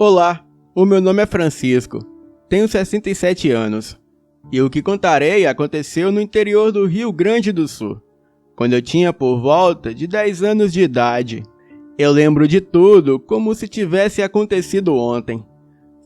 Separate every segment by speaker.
Speaker 1: Olá, o meu nome é Francisco, tenho 67 anos e o que contarei aconteceu no interior do Rio Grande do Sul, quando eu tinha por volta de 10 anos de idade. Eu lembro de tudo como se tivesse acontecido ontem.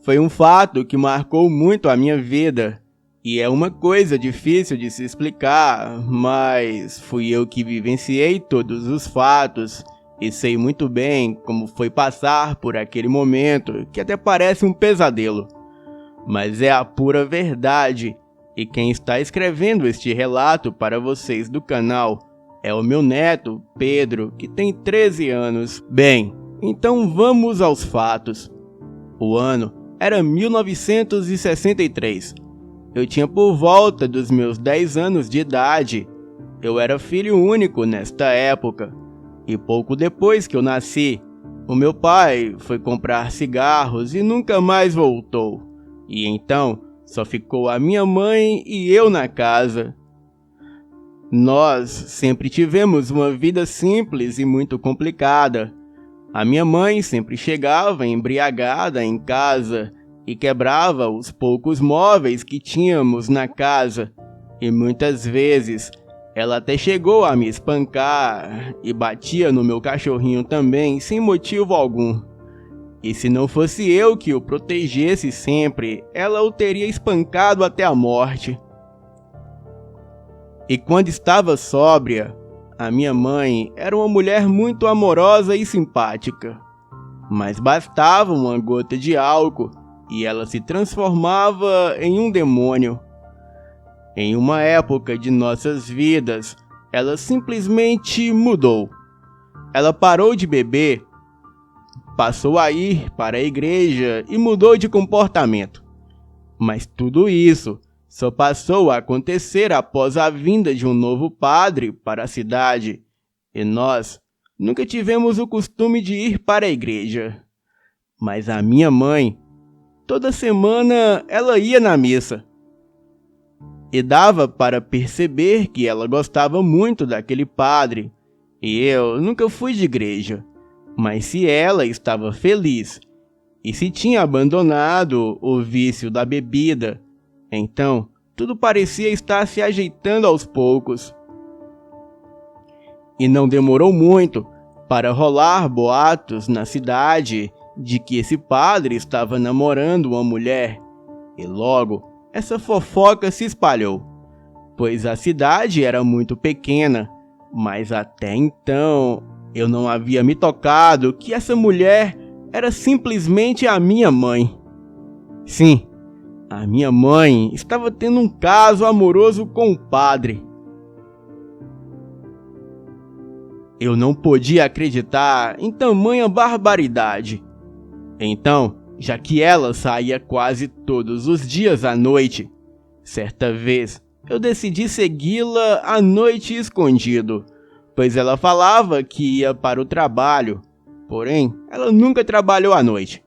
Speaker 1: Foi um fato que marcou muito a minha vida e é uma coisa difícil de se explicar, mas fui eu que vivenciei todos os fatos. E sei muito bem como foi passar por aquele momento que até parece um pesadelo. Mas é a pura verdade, e quem está escrevendo este relato para vocês do canal é o meu neto, Pedro, que tem 13 anos. Bem, então vamos aos fatos. O ano era 1963. Eu tinha por volta dos meus 10 anos de idade. Eu era filho único nesta época. E pouco depois que eu nasci, o meu pai foi comprar cigarros e nunca mais voltou. E então, só ficou a minha mãe e eu na casa. Nós sempre tivemos uma vida simples e muito complicada. A minha mãe sempre chegava embriagada em casa e quebrava os poucos móveis que tínhamos na casa. E muitas vezes ela até chegou a me espancar e batia no meu cachorrinho também, sem motivo algum. E se não fosse eu que o protegesse sempre, ela o teria espancado até a morte. E quando estava sóbria, a minha mãe era uma mulher muito amorosa e simpática. Mas bastava uma gota de álcool e ela se transformava em um demônio. Em uma época de nossas vidas, ela simplesmente mudou. Ela parou de beber, passou a ir para a igreja e mudou de comportamento. Mas tudo isso só passou a acontecer após a vinda de um novo padre para a cidade. E nós nunca tivemos o costume de ir para a igreja. Mas a minha mãe, toda semana ela ia na missa. E dava para perceber que ela gostava muito daquele padre. E eu nunca fui de igreja. Mas se ela estava feliz e se tinha abandonado o vício da bebida, então tudo parecia estar se ajeitando aos poucos. E não demorou muito para rolar boatos na cidade de que esse padre estava namorando uma mulher. E logo essa fofoca se espalhou, pois a cidade era muito pequena, mas até então eu não havia me tocado que essa mulher era simplesmente a minha mãe. Sim, a minha mãe estava tendo um caso amoroso com o padre. Eu não podia acreditar em tamanha barbaridade. Então, já que ela saía quase todos os dias à noite, certa vez eu decidi segui-la à noite escondido, pois ela falava que ia para o trabalho, porém ela nunca trabalhou à noite,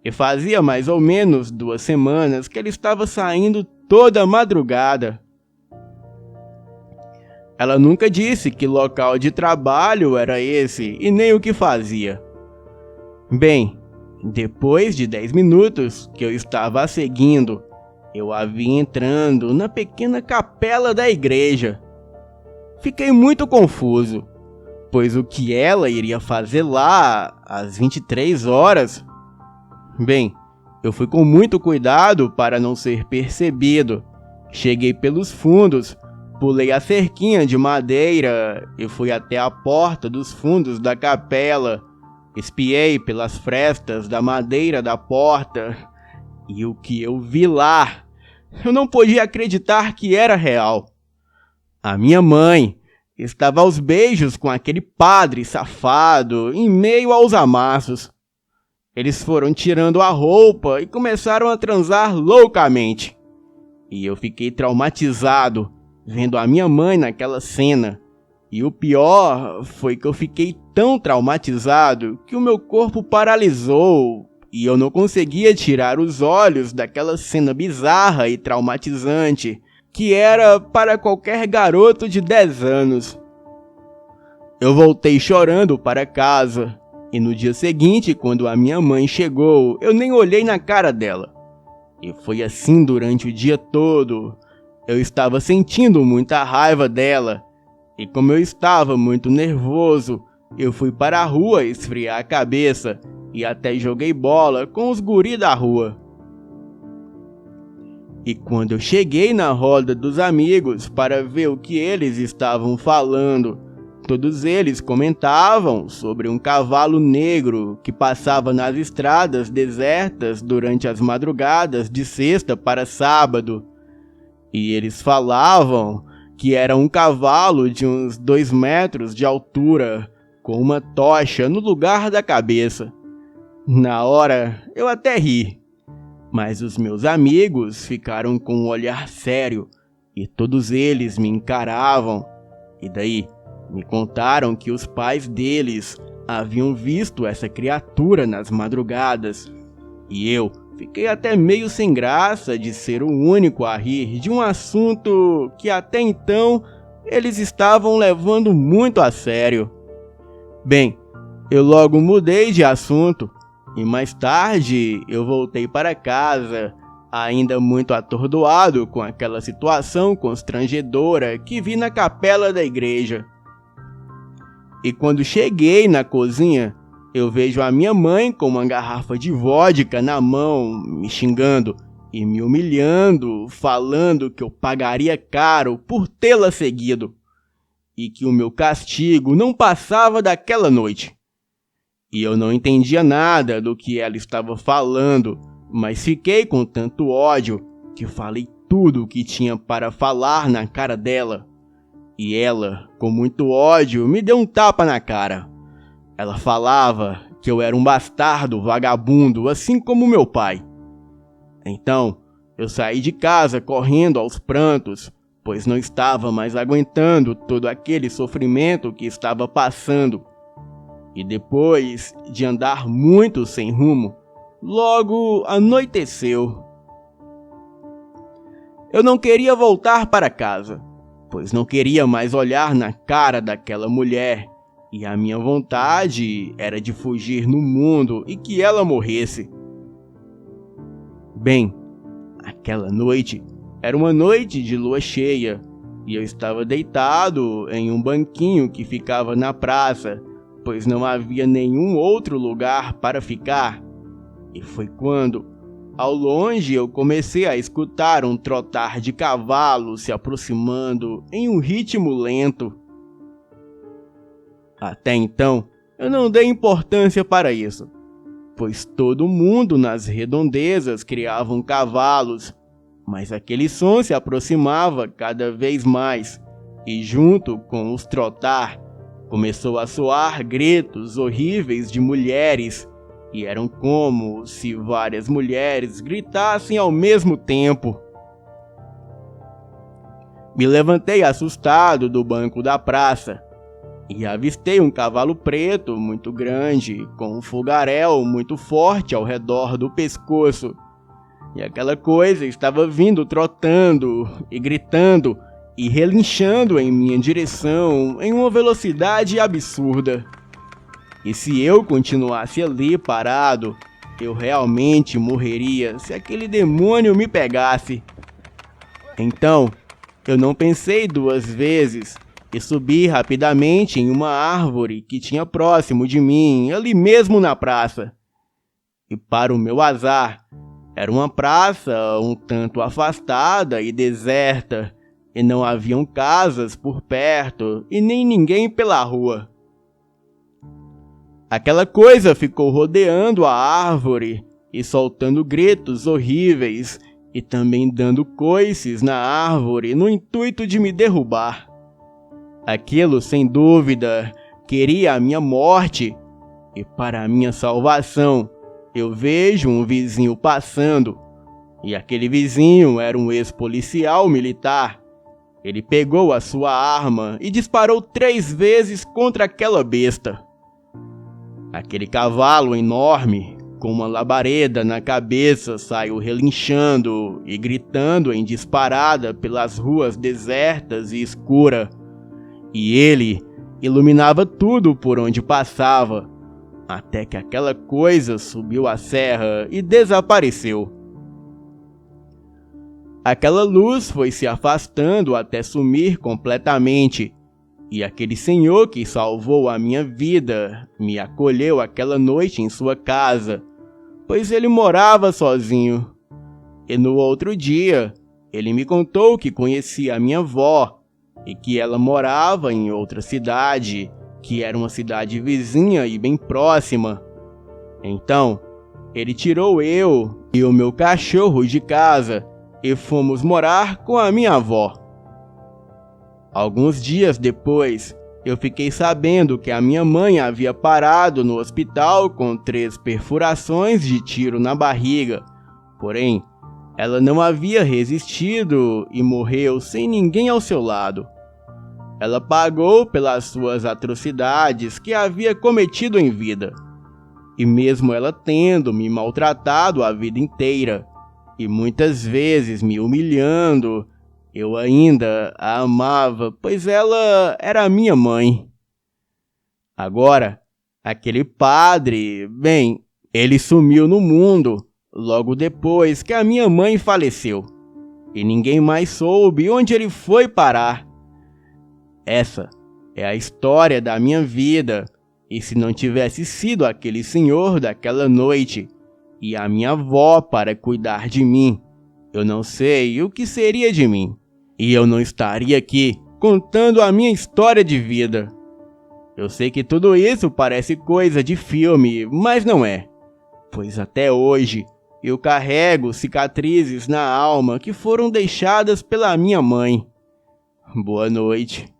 Speaker 1: e fazia mais ou menos 2 semanas que ela estava saindo toda madrugada. Ela nunca disse que local de trabalho era esse e nem o que fazia. Bem, depois de 10 minutos que eu estava a seguindo, eu a vi entrando na pequena capela da igreja. Fiquei muito confuso, pois o que ela iria fazer lá às 23 horas? Bem, eu fui com muito cuidado para não ser percebido. Cheguei pelos fundos, pulei a cerquinha de madeira e fui até a porta dos fundos da capela. Espiei pelas frestas da madeira da porta, e o que eu vi lá, eu não podia acreditar que era real. A minha mãe estava aos beijos com aquele padre safado em meio aos amassos. Eles foram tirando a roupa e começaram a transar loucamente. E eu fiquei traumatizado vendo a minha mãe naquela cena. E o pior foi que eu fiquei tão traumatizado que o meu corpo paralisou e eu não conseguia tirar os olhos daquela cena bizarra e traumatizante que era para qualquer garoto de 10 anos. Eu voltei chorando para casa E no dia seguinte, quando a minha mãe chegou, eu nem olhei na cara dela. E foi assim durante o dia todo. Eu estava sentindo muita raiva dela. E como eu estava muito nervoso, eu fui para a rua esfriar a cabeça e até joguei bola com os guri da rua. E quando eu cheguei na roda dos amigos para ver o que eles estavam falando, todos eles comentavam sobre um cavalo negro que passava nas estradas desertas durante as madrugadas de sexta para sábado. E eles falavam que era um cavalo de uns 2 metros de altura, com uma tocha no lugar da cabeça. Na hora, eu até ri, mas os meus amigos ficaram com um olhar sério e todos eles me encaravam. E daí, me contaram que os pais deles haviam visto essa criatura nas madrugadas. E eu fiquei até meio sem graça de ser o único a rir de um assunto que até então eles estavam levando muito a sério. Bem, eu logo mudei de assunto e mais tarde eu voltei para casa, ainda muito atordoado com aquela situação constrangedora que vi na capela da igreja. E quando cheguei na cozinha, eu vejo a minha mãe com uma garrafa de vodka na mão, me xingando e me humilhando, falando que eu pagaria caro por tê-la seguido e que o meu castigo não passava daquela noite. E eu não entendia nada do que ela estava falando, mas fiquei com tanto ódio que falei tudo o que tinha para falar na cara dela. E ela, com muito ódio, me deu um tapa na cara. Ela falava que eu era um bastardo vagabundo, assim como meu pai. Então, eu saí de casa correndo aos prantos, pois não estava mais aguentando todo aquele sofrimento que estava passando. E depois de andar muito sem rumo, logo anoiteceu. Eu não queria voltar para casa, pois não queria mais olhar na cara daquela mulher, e a minha vontade era de fugir no mundo e que ela morresse. Bem, aquela noite era uma noite de lua cheia, e eu estava deitado em um banquinho que ficava na praça, pois não havia nenhum outro lugar para ficar. E foi quando, ao longe, eu comecei a escutar um trotar de cavalo se aproximando em um ritmo lento. Até então, eu não dei importância para isso, pois todo mundo nas redondezas criavam cavalos, mas aquele som se aproximava cada vez mais, e junto com os trotar, começou a soar gritos horríveis de mulheres, e eram como se várias mulheres gritassem ao mesmo tempo. Me levantei assustado do banco da praça, e avistei um cavalo preto muito grande, com um fogaréu muito forte ao redor do pescoço. E aquela coisa estava vindo trotando e gritando e relinchando em minha direção em uma velocidade absurda. E se eu continuasse ali parado, eu realmente morreria se aquele demônio me pegasse. Então, eu não pensei 2 vezes e subi rapidamente em uma árvore que tinha próximo de mim, ali mesmo na praça. E para o meu azar, era uma praça um tanto afastada e deserta, e não haviam casas por perto e nem ninguém pela rua. Aquela coisa ficou rodeando a árvore e soltando gritos horríveis e também dando coices na árvore no intuito de me derrubar. Aquilo, sem dúvida, queria a minha morte, e para a minha salvação, eu vejo um vizinho passando, e aquele vizinho era um ex-policial militar. Ele pegou a sua arma e disparou 3 vezes contra aquela besta. Aquele cavalo enorme, com uma labareda na cabeça, saiu relinchando e gritando em disparada pelas ruas desertas e escuras. E ele iluminava tudo por onde passava, até que aquela coisa subiu a serra e desapareceu. Aquela luz foi se afastando até sumir completamente, e aquele senhor que salvou a minha vida me acolheu aquela noite em sua casa, pois ele morava sozinho. E no outro dia, ele me contou que conhecia a minha avó e que ela morava em outra cidade, que era uma cidade vizinha e bem próxima. Então, ele tirou eu e o meu cachorro de casa e fomos morar com a minha avó. Alguns dias depois, eu fiquei sabendo que a minha mãe havia parado no hospital com 3 perfurações de tiro na barriga. Porém, ela não havia resistido e morreu sem ninguém ao seu lado. Ela pagou pelas suas atrocidades que havia cometido em vida. E mesmo ela tendo me maltratado a vida inteira, e muitas vezes me humilhando, eu ainda a amava, pois ela era a minha mãe. Agora, aquele padre, bem, ele sumiu no mundo logo depois que a minha mãe faleceu, e ninguém mais soube onde ele foi parar. Essa é a história da minha vida, e se não tivesse sido aquele senhor daquela noite e a minha avó para cuidar de mim, eu não sei o que seria de mim, e eu não estaria aqui contando a minha história de vida. Eu sei que tudo isso parece coisa de filme, mas não é, pois até hoje eu carrego cicatrizes na alma que foram deixadas pela minha mãe. Boa noite.